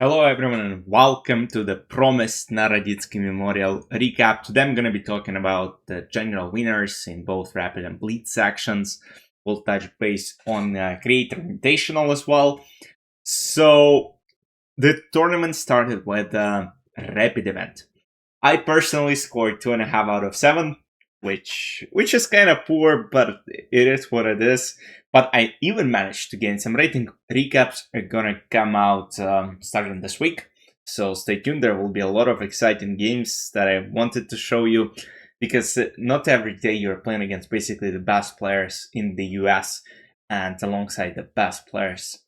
Hello everyone and welcome to the promised Naroditsky Memorial recap. Today I'm going to be talking about the general winners in both rapid and blitz sections. We'll touch base on creator invitational as well. So the tournament started with a rapid event. I personally scored 2.5 out of 7, which is kind of poor, but it is what it is. But I even managed to gain some rating. Recaps are gonna come out starting this week, so stay tuned. There will be a lot of exciting games that I wanted to show you, because not every day you're playing against basically the best players in the US and alongside the best players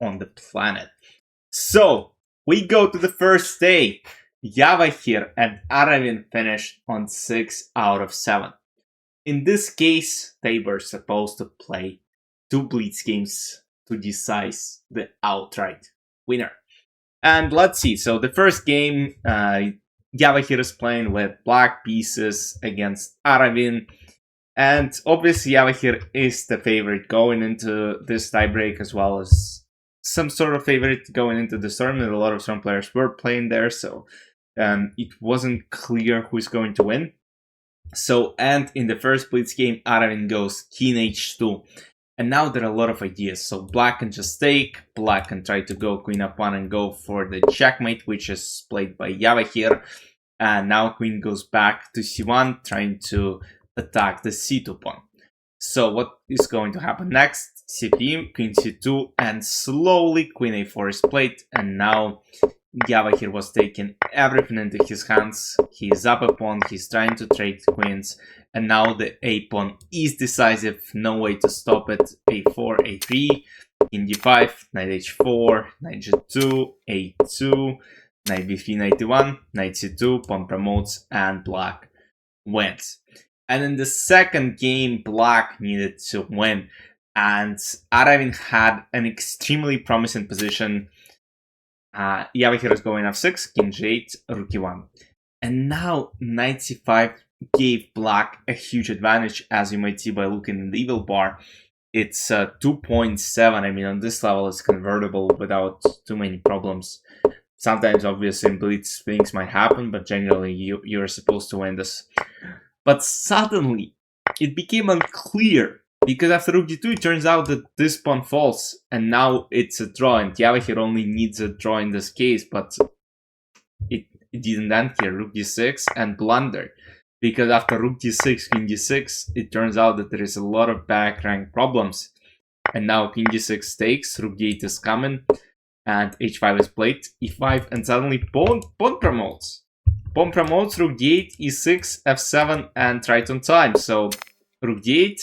on the planet. So we go to the first day. Javokhir and Aravin finished on 6 out of 7. In this case, they were supposed to play 2 blitz games to decide the outright winner. And let's see. So the first game, Javokhir is playing with black pieces against Aravin. And obviously Javokhir is the favorite going into this tiebreak, as well as some sort of favorite going into the tournament. A lot of strong players were playing there, so it wasn't clear who's going to win. So, and in the first blitz game, Aravin goes king h2. And now there are a lot of ideas. So black can just take, black can try to go queen f1 and go for the checkmate, which is played by Javokhir. And now queen goes back to c1, trying to attack the c2 pawn. So what is going to happen next? cp, queen c2, and slowly queen a4 is played. And now Javokhir was taking everything into his hands. He's up a pawn, he's trying to trade queens, and now the a pawn is decisive, no way to stop it. a4, a3, king d5, knight h4, knight g2, a2, knight b3, knight d1, knight c2, pawn promotes, and black wins. And in the second game, black needed to win, and Aravin had an extremely promising position. Javokhir is going f6, king g8, rook e1. And now knight c5 gave black a huge advantage, as you might see by looking in the evil bar. It's 2.7. I mean, on this level it's convertible without too many problems. Sometimes, obviously, in blitz things might happen, but generally you're supposed to win this. But suddenly, it became unclear, because after rook d2, it turns out that this pawn falls, and now it's a draw, and Javokhir only needs a draw in this case, but it didn't end here. Rook d6 and blunder, because after rook d6, king d6, it turns out that there is a lot of back rank problems. And now king d6 takes, rook d8 is coming, and h5 is played, e5, and suddenly pawn promotes. Pawn promotes, rook d8, e6, f7, and right on time. So rook d8,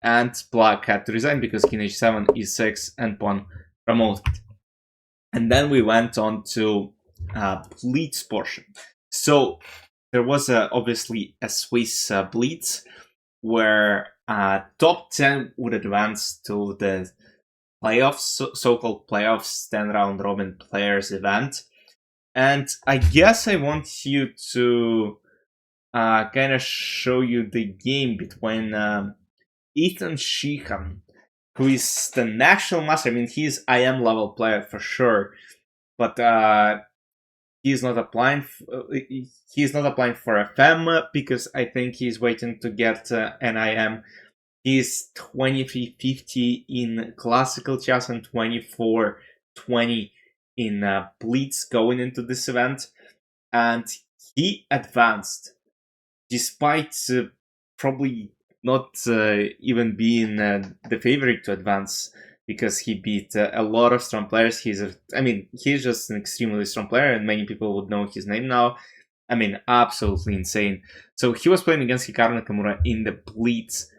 and black had to resign because king h7, e6, and pawn promoted. And then we went on to blitz portion. So there was obviously a Swiss blitz where top 10 would advance to the playoffs, so-called playoffs, 10 round robin players event. And I guess I want you to kind of show you the game between Ethan Sheehan, who is the national master. I mean, he's IM level player for sure, but he's not applying. He's not applying for FM because I think he's waiting to get an IM. He's 2350 in classical chess and 2420 in blitz going into this event, and he advanced despite probably not even being the favorite to advance, because he beat a lot of strong players. He's just an extremely strong player, and many people would know his name now. I mean, absolutely insane. So he was playing against Hikaru Nakamura in the blitz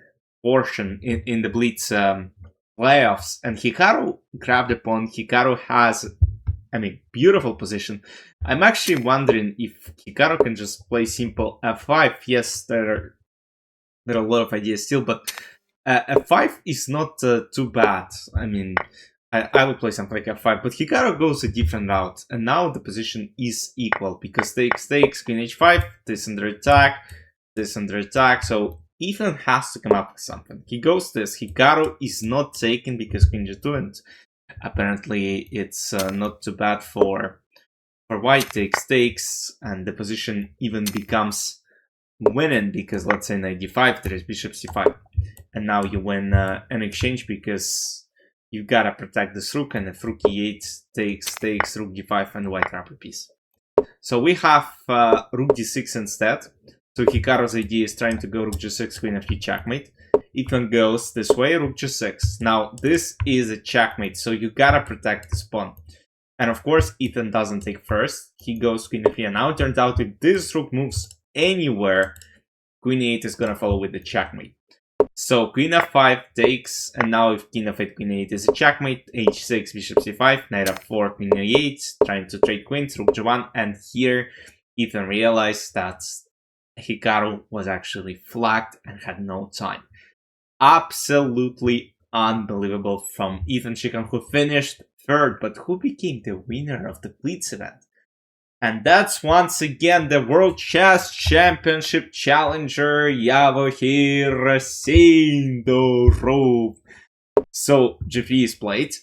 portion, in the blitz playoffs, and Hikaru grabbed a pawn. Hikaru has, beautiful position. I'm actually wondering if Hikaru can just play simple f5. Yes, there are a lot of ideas still, but f5 is not too bad. I mean, I would play something like f5, but Hikaru goes a different route, and now the position is equal, because takes, queen h5, this under attack, so Ethan has to come up with something. He goes this, Hikaru is not taken because queen g2, and apparently it's not too bad for for white takes, and the position even becomes winning because let's say knight d5, there is bishop c5, and now you win an exchange because you've got to protect this rook, and if rook e8 takes rook d5 and white grab a piece. So we have rook d6 instead. So Hikaru's idea is trying to go rook g6, queen f3 checkmate. Ethan goes this way, rook g6. Now this is a checkmate, so you gotta protect this pawn. And of course, Ethan doesn't take first. He goes queen f3, and now it turns out if this rook moves anywhere, queen e8 is gonna follow with the checkmate. So queen f5 takes, and now if king f8, queen e8 is a checkmate, h6, bishop c5, knight f4, queen e8, trying to trade queens, rook g1, and here Ethan realized that Hikaru was actually flagged and had no time. Absolutely unbelievable from Ethan Chicken, who finished third, but who became the winner of the Blitz event. And that's once again the World Chess Championship challenger, Javokhir Sindarov. So G3 is played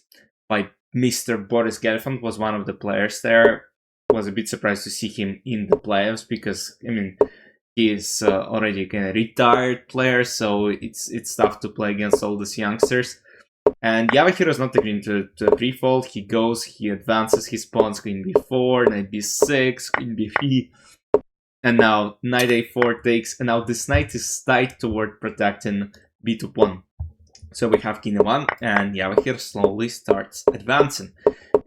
by Mr. Boris Gelfand, was one of the players there. Was a bit surprised to see him in the playoffs because, I mean, he is already kind of retired player, so it's tough to play against all these youngsters. And Javokhir is not agreeing to pre-fold. He goes, he advances his pawns, queen b4, knight b6, queen b3, and now knight a4 takes, and now this knight is tied toward protecting b2 pawn. So we have king a1, and Javokhir slowly starts advancing.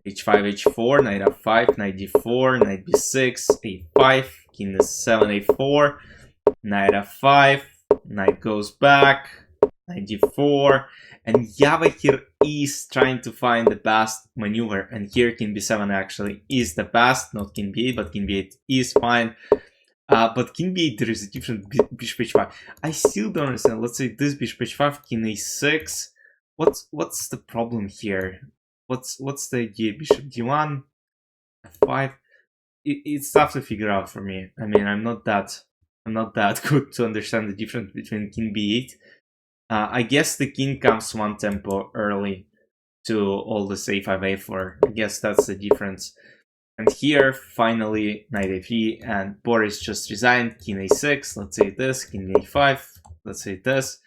h5, h4, knight f5, knight d4, knight b6, a5, king a7, a4, knight f5, knight goes back, knight d4, and Javokhir is trying to find the best maneuver, and here king b7 actually is the best, not king b8, but king b8 is fine. But king b8, there is a different bishop h5. I still don't understand. Let's say this bishop h5, king a6. What's the problem here? What's the idea? Bishop d1, f5. It's tough to figure out for me. I mean, I'm not that good to understand the difference between king b8. I guess the king comes one tempo early to all the a5, a4. I guess that's the difference. And here, finally, knight a3, and Boris just resigned, king a6, let's say this, king a5, let's say this,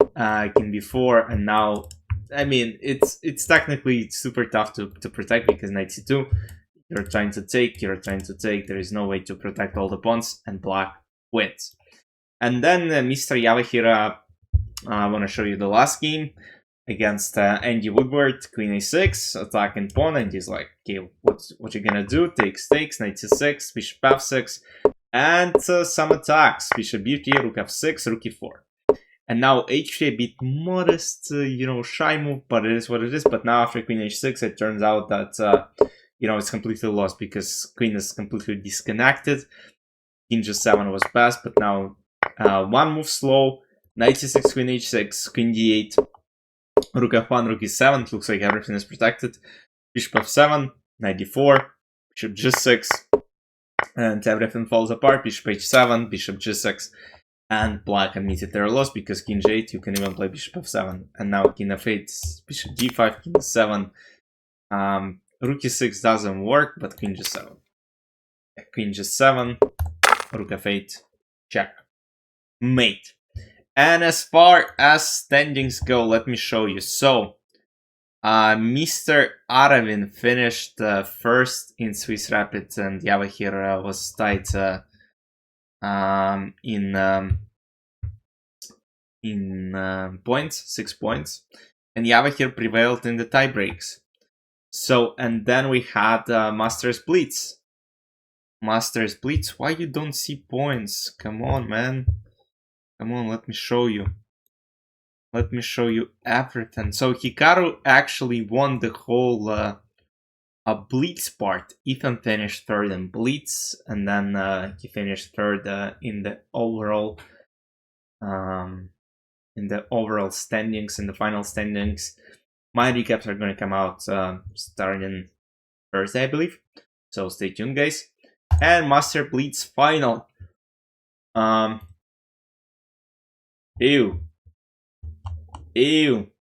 king b4, and now, I mean, it's technically super tough to protect because knight c2, you're trying to take, there is no way to protect all the pawns, and black wins. And then Mr. Javokhir, I want to show you the last game against Andy Woodward, queen a6, attacking pawn, and he's like, okay, what you gonna do? Takes, knight c6, bishop f6, and some attacks, bishop b3, rook f6, rook e4. And now h3, a bit modest, shy move, but it is what it is. But now after queen h6, it turns out that, it's completely lost because queen is completely disconnected. King g7 was best, but now one move slow, knight c6, queen h6, queen d8, rook f1, rook e7, it looks like everything is protected. Bishop f7, knight d4, bishop g6, and everything falls apart. Bishop h7, bishop g6, and black admitted their loss because king g8, you can even play bishop f7. And now king f8, bishop d5, king e7. Rook e6 doesn't work, but queen g7. Queen g7, rook f8, check, mate. And as far as standings go, let me show you. So, Mr. Aravin finished first in Swiss Rapids, and Javokhir was tied in points, 6 points, and Javokhir prevailed in the tie breaks. So, and then we had Masters Blitz. Masters Blitz, why you don't see points? Come on, man. Come on, let me show you. Let me show you everything. So Hikaru actually won the whole Blitz part. Ethan finished third in Blitz, and then he finished third in the overall standings, in the final standings. My recaps are going to come out starting Thursday, I believe. So stay tuned, guys. And Master Blitz final. Ew,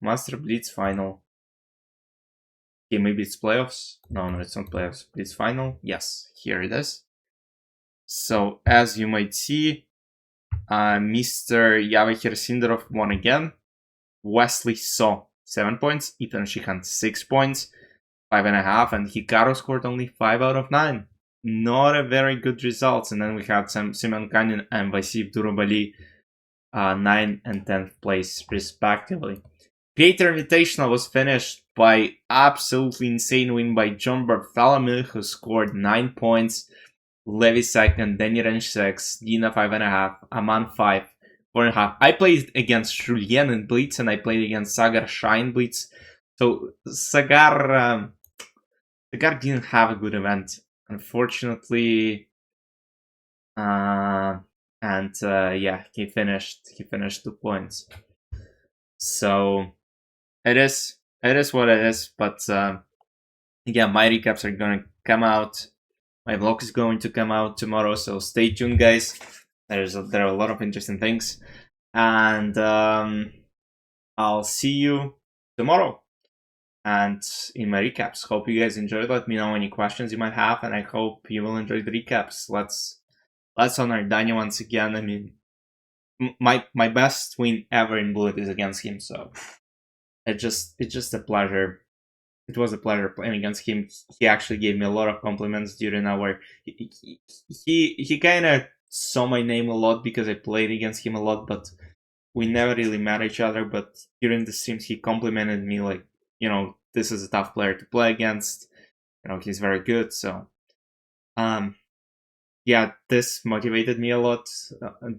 Master Blitz final. Okay, maybe it's playoffs. No, it's not playoffs. It's final. Yes, here it is. So as you might see, Mr. Javokhir Sindarov won again. Wesley saw 7 points. Ethan Sheehan 6 points, 5.5, and Hikaru scored only 5 out of 9. Not a very good results. And then we had Simon Kanyan and Vasyv Durubali 9th and 10th place respectively. Creator Invitational was finished by absolutely insane win by John Bartholomew, who scored 9 points. Levi 2nd, Daniel 6, Dina 5.5, Aman 5, 4.5. I played against Julien in Blitz, and I played against Sagar Shine Blitz. So Sagar didn't have a good event, unfortunately. Yeah, he finished 2 points. So it is what it is. But yeah, my recaps are gonna come out. My vlog is going to come out tomorrow, so stay tuned, guys. There are a lot of interesting things, and I'll see you tomorrow and in my recaps. Hope you guys enjoyed. Let me know any questions you might have, and I hope you will enjoy the recaps. Let's honor Daniel once again. I mean, my best win ever in Bullet is against him, so it's just a pleasure. It was a pleasure playing against him. He actually gave me a lot of compliments during our. He kind of saw my name a lot because I played against him a lot, but we never really met each other. But during the streams, he complimented me like, this is a tough player to play against. He's very good. So, yeah, this motivated me a lot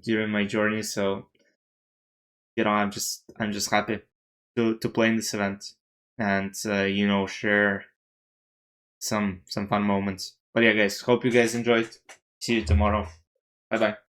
during my journey. So, I'm just happy to play in this event and share some fun moments. But yeah, guys, hope you guys enjoyed. See you tomorrow. Bye bye.